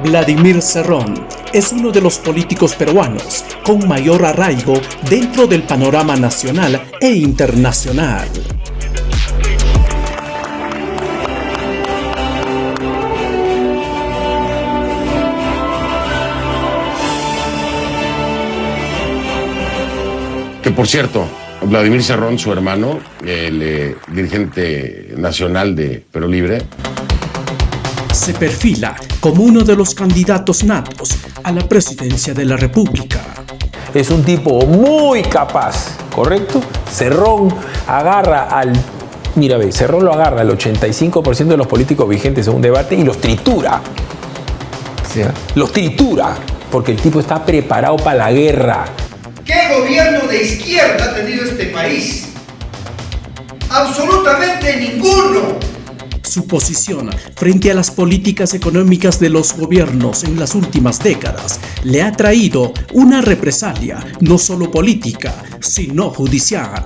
Vladimir Cerrón es uno de los políticos peruanos con mayor arraigo dentro del panorama nacional e internacional. Que por cierto, Vladimir Cerrón, su hermano, el dirigente nacional de Perú Libre, se perfila como uno de los candidatos natos a la presidencia de la República. Es un tipo muy capaz, ¿correcto? Cerrón agarra al... Mira, ve, Cerrón lo agarra al 85% de los políticos vigentes en un debate y los tritura. ¿Sí? Los tritura, porque el tipo está preparado para la guerra. ¿Qué gobierno de izquierda ha tenido este país? Absolutamente ninguno. Su posición frente a las políticas económicas de los gobiernos en las últimas décadas le ha traído una represalia no solo política, sino judicial.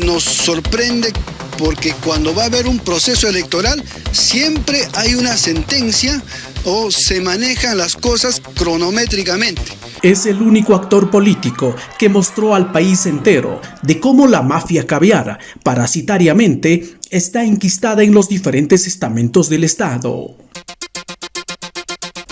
Nos sorprende porque cuando va a haber un proceso electoral siempre hay una sentencia o se manejan las cosas cronométricamente. Es el único actor político que mostró al país entero de cómo la mafia caviar, parasitariamente, está enquistada en los diferentes estamentos del Estado.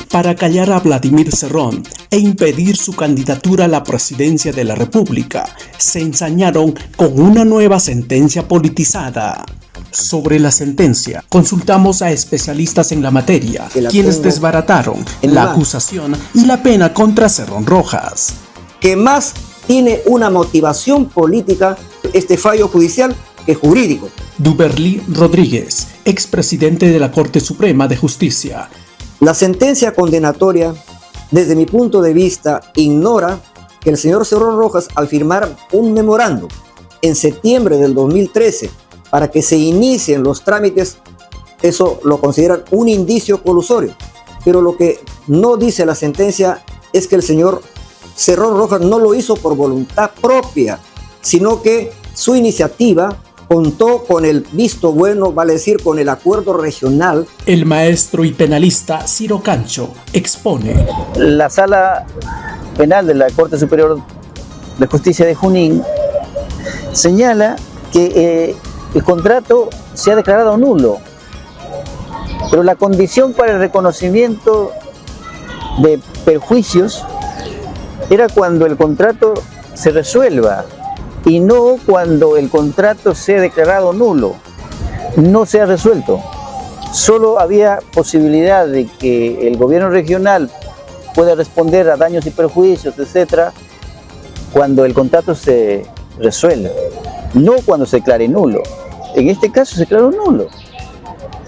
Para callar a Vladimir Cerrón e impedir su candidatura a la presidencia de la República, se ensañaron con una nueva sentencia politizada. Sobre la sentencia, consultamos a especialistas en la materia, quienes desbarataron la acusación y la pena contra Cerrón Rojas. Que más tiene una motivación política este fallo judicial que jurídico. Duberly Rodríguez, expresidente de la Corte Suprema de Justicia. La sentencia condenatoria, desde mi punto de vista, ignora que el señor Cerrón Rojas, al firmar un memorando en septiembre del 2013 para que se inicien los trámites, eso lo consideran un indicio colusorio. Pero lo que no dice la sentencia es que el señor Cerrón Rojas no lo hizo por voluntad propia, sino que su iniciativa contó con el visto bueno, vale decir, con el acuerdo regional. El maestro y penalista Ciro Cancho expone. La Sala Penal de la Corte Superior de Justicia de Junín señala que el contrato se ha declarado nulo, pero la condición para el reconocimiento de perjuicios era cuando el contrato se resuelva y no cuando el contrato sea declarado nulo. No se ha resuelto. Solo había posibilidad de que el gobierno regional pueda responder a daños y perjuicios, etcétera, cuando el contrato se resuelva, no cuando se declare nulo. En este caso se declaró nulo.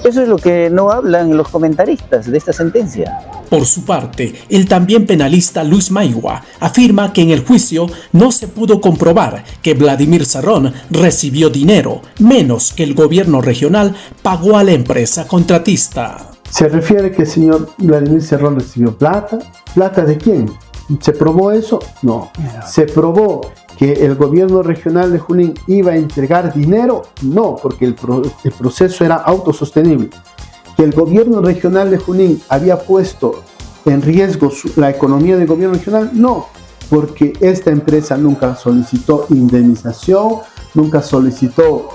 Eso es lo que no hablan los comentaristas de esta sentencia. Por su parte, el también penalista Luis Maigua afirma que en el juicio no se pudo comprobar que Vladimir Cerrón recibió dinero, menos que el gobierno regional pagó a la empresa contratista. ¿Se refiere que el señor Vladimir Cerrón recibió plata? ¿Plata de quién? ¿Se probó eso? No. ¿Se probó que el gobierno regional de Junín iba a entregar dinero? No, porque el proceso era autosostenible. ¿Que el gobierno regional de Junín había puesto en riesgo la economía del gobierno regional? No, porque esta empresa nunca solicitó indemnización, nunca solicitó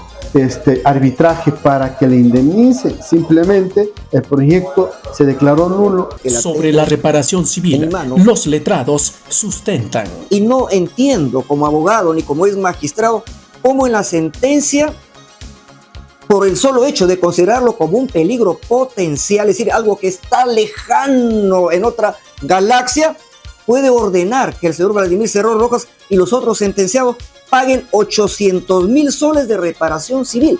arbitraje para que le indemnice. Simplemente el proyecto se declaró nulo. Sobre la reparación civil, los letrados sustentan. Y no entiendo como abogado ni como ex magistrado cómo en la sentencia, por el solo hecho de considerarlo como un peligro potencial, es decir, algo que está lejano en otra galaxia, puede ordenar que el señor Vladimir Cerrón Rojas y los otros sentenciados paguen 800,000 soles de reparación civil.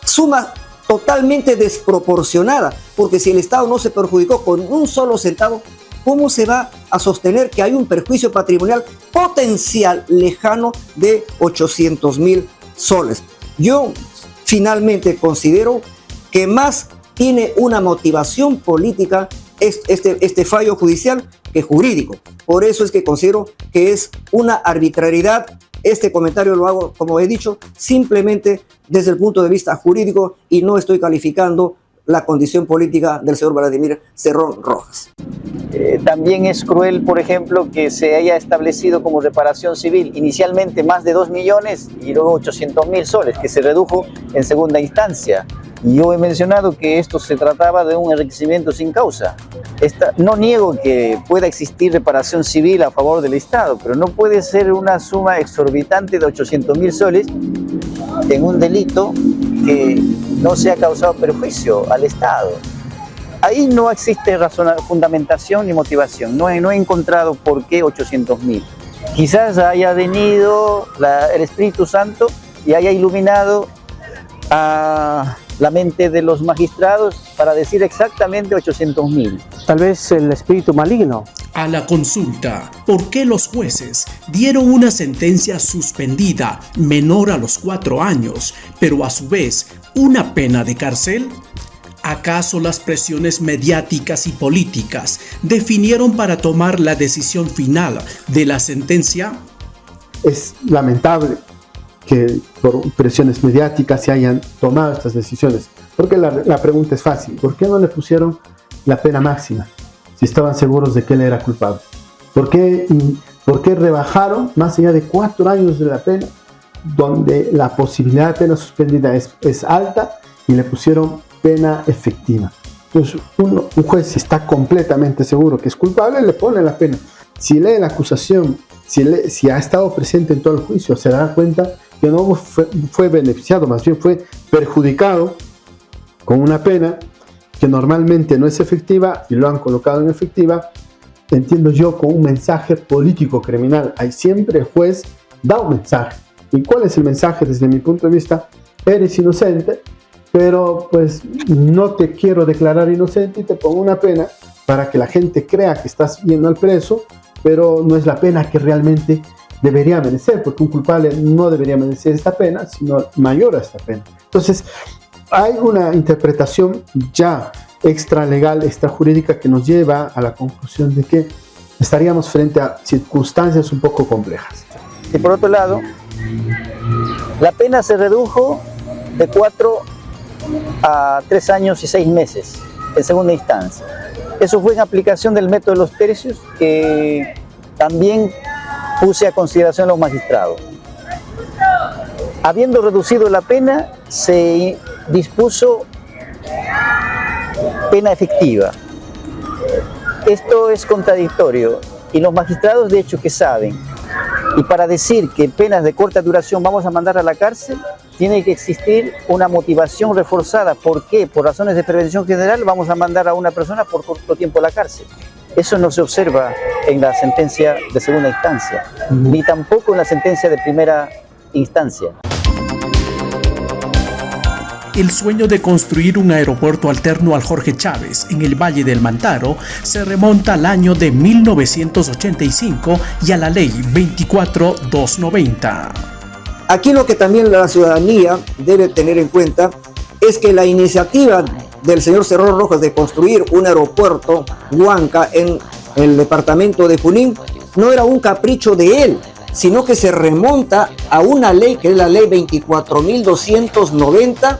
Suma totalmente desproporcionada, porque si el Estado no se perjudicó con un solo centavo, ¿cómo se va a sostener que hay un perjuicio patrimonial potencial lejano de 800,000 soles? Yo finalmente considero que más tiene una motivación política este fallo judicial que jurídico. Por eso es que considero que es una arbitrariedad. Este comentario lo hago, como he dicho, simplemente desde el punto de vista jurídico y no estoy calificando la condición política del señor Vladimir Cerrón Rojas. También es cruel, por ejemplo, que se haya establecido como reparación civil inicialmente más de 2 millones y luego 800.000 soles, que se redujo en segunda instancia. Yo he mencionado que esto se trataba de un enriquecimiento sin causa. No niego que pueda existir reparación civil a favor del Estado, pero no puede ser una suma exorbitante de 800.000 soles en un delito que no se ha causado perjuicio al Estado. Ahí no existe fundamentación ni motivación. No he encontrado por qué 800.000. Quizás haya venido el Espíritu Santo y haya iluminado a la mente de los magistrados para decir exactamente 800.000. Tal vez el espíritu maligno. A la consulta, ¿por qué los jueces dieron una sentencia suspendida menor a los 4 años, pero a su vez una pena de cárcel? ¿Acaso las presiones mediáticas y políticas definieron para tomar la decisión final de la sentencia? Es lamentable que por presiones mediáticas se hayan tomado estas decisiones, porque la pregunta es fácil: ¿por qué no le pusieron la pena máxima si estaban seguros de que él era culpable? ¿Por qué rebajaron más allá de 4 años de la pena, donde la posibilidad de pena suspendida es alta, y le pusieron pena efectiva? Entonces, un juez, si está completamente seguro que es culpable, le pone la pena. Si lee la acusación, si ha estado presente en todo el juicio, se dará cuenta que no fue beneficiado, más bien fue perjudicado con una pena que normalmente no es efectiva y lo han colocado en efectiva, entiendo yo, con un mensaje político criminal. Ahí siempre el juez da un mensaje. ¿Y cuál es el mensaje desde mi punto de vista? Eres inocente, pero pues no te quiero declarar inocente y te pongo una pena para que la gente crea que estás yendo al preso, pero no es la pena que realmente debería merecer, porque un culpable no debería merecer esta pena, sino mayor a esta pena. Entonces, hay una interpretación ya extralegal, extrajurídica, que nos lleva a la conclusión de que estaríamos frente a circunstancias un poco complejas. Y por otro lado, la pena se redujo de 4 a 3 años y 6 meses en segunda instancia. Eso fue en aplicación del método de los tercios, que también puse a consideración a los magistrados. Habiendo reducido la pena, se dispuso pena efectiva. Esto es contradictorio y los magistrados, de hecho, que saben. Y para decir que penas de corta duración vamos a mandar a la cárcel, tiene que existir una motivación reforzada. ¿Por qué? Por razones de prevención general vamos a mandar a una persona por corto tiempo a la cárcel. Eso no se observa en la sentencia de segunda instancia, ni tampoco en la sentencia de primera instancia. El sueño de construir un aeropuerto alterno al Jorge Chávez en el Valle del Mantaro se remonta al año de 1985 y a la ley 24290. Aquí lo que también la ciudadanía debe tener en cuenta es que la iniciativa del señor Cerrón Rojas de construir un aeropuerto Huanca en el departamento de Junín no era un capricho de él, sino que se remonta a una ley que es la ley 24.290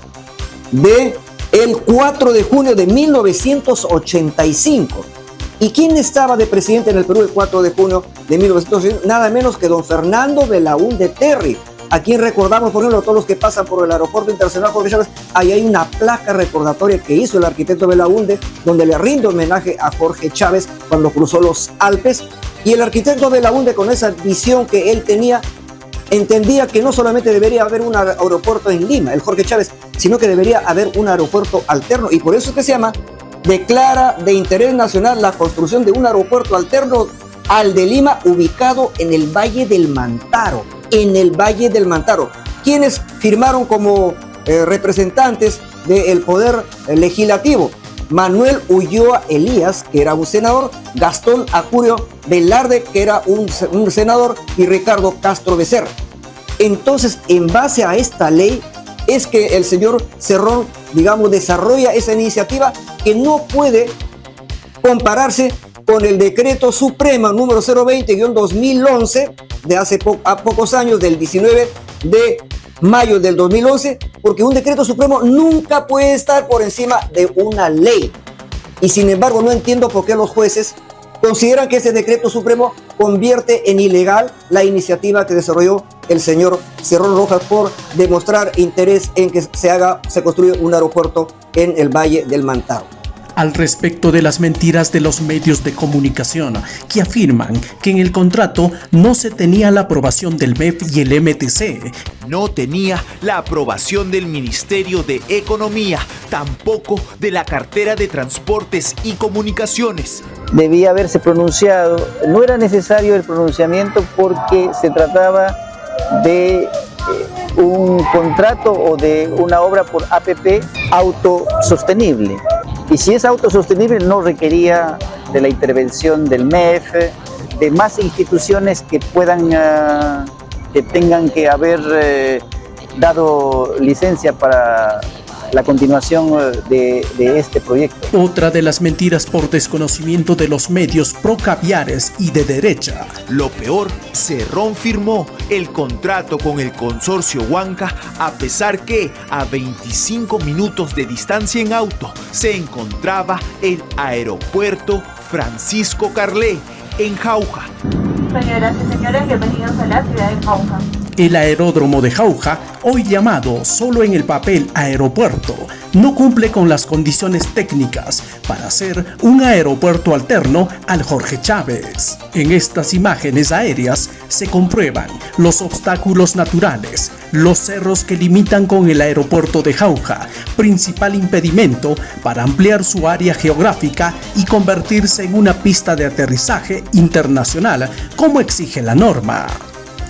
de el 4 de junio de 1985. ¿Y quién estaba de presidente en el Perú el 4 de junio de 1985? Nada menos que don Fernando Belaúnde Terry, a quien recordamos, por ejemplo, todos los que pasan por el aeropuerto internacional Jorge Chávez. Ahí hay una placa recordatoria que hizo el arquitecto Belaúnde, donde le rinde homenaje a Jorge Chávez cuando cruzó los Alpes. Y el arquitecto Belaúnde, con esa visión que él tenía, entendía que no solamente debería haber un aeropuerto en Lima, el Jorge Chávez, sino que debería haber un aeropuerto alterno. Y por eso es que se llama, declara de interés nacional la construcción de un aeropuerto alterno al de Lima, ubicado en el Valle del Mantaro. En el Valle del Mantaro. Quienes firmaron como representantes del poder legislativo: Manuel Ulloa Elías, que era un senador, Gastón Acurio Velarde, que era un senador, y Ricardo Castro Becerra. Entonces, en base a esta ley, es que el señor Cerrón, digamos, desarrolla esa iniciativa que no puede compararse con el decreto supremo número 020-2011 de hace pocos años, del 19 de mayo del 2011, porque un decreto supremo nunca puede estar por encima de una ley. Y sin embargo no entiendo por qué los jueces consideran que ese decreto supremo convierte en ilegal la iniciativa que desarrolló el señor Cerrón Rojas por demostrar interés en que se construya un aeropuerto en el Valle del Mantaro. Al respecto de las mentiras de los medios de comunicación que afirman que en el contrato no se tenía la aprobación del MEF y el MTC. No tenía la aprobación del Ministerio de Economía, tampoco de la cartera de Transportes y Comunicaciones. Debía haberse pronunciado, no era necesario el pronunciamiento porque se trataba de un contrato o de una obra por APP autosostenible. Y si es autosostenible no requería de la intervención del MEF, de más instituciones que tengan que haber dado licencia para la continuación de este proyecto. Otra de las mentiras por desconocimiento de los medios procaviares y de derecha. Lo peor, Cerrón firmó el contrato con el consorcio Huanca a pesar que a 25 minutos de distancia en auto se encontraba el aeropuerto Francisco Carlé en Jauja. Señoras y señores, bienvenidos a la ciudad de Jauja. El aeródromo de Jauja, hoy llamado solo en el papel aeropuerto, no cumple con las condiciones técnicas para ser un aeropuerto alterno al Jorge Chávez. En estas imágenes aéreas se comprueban los obstáculos naturales, los cerros que limitan con el aeropuerto de Jauja, principal impedimento para ampliar su área geográfica y convertirse en una pista de aterrizaje internacional, como exige la norma.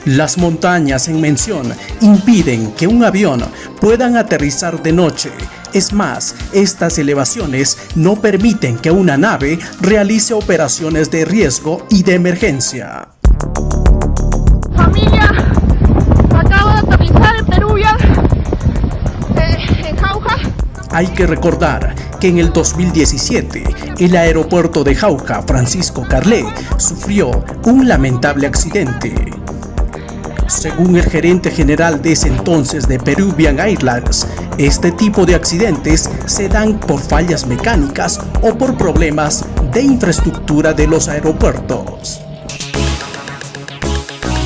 Las montañas en mención impiden que un avión pueda aterrizar de noche. Es más, estas elevaciones no permiten que una nave realice operaciones de riesgo y de emergencia. Familia, acabo de aterrizar en Peruvian, en Jauja. Hay que recordar que en el 2017 el aeropuerto de Jauja, Francisco Carlé, sufrió un lamentable accidente. Según el gerente general de ese entonces de Peruvian Airlines, este tipo de accidentes se dan por fallas mecánicas o por problemas de infraestructura de los aeropuertos.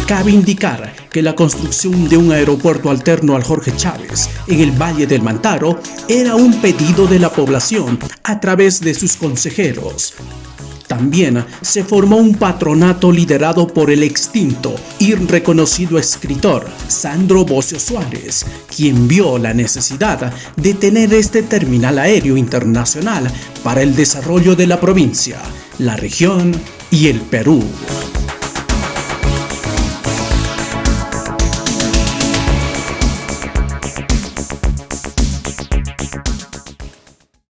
Cabe indicar que la construcción de un aeropuerto alterno al Jorge Chávez en el Valle del Mantaro era un pedido de la población a través de sus consejeros. También se formó un patronato liderado por el extinto y reconocido escritor Sandro Bocio Suárez, quien vio la necesidad de tener este terminal aéreo internacional para el desarrollo de la provincia, la región y el Perú.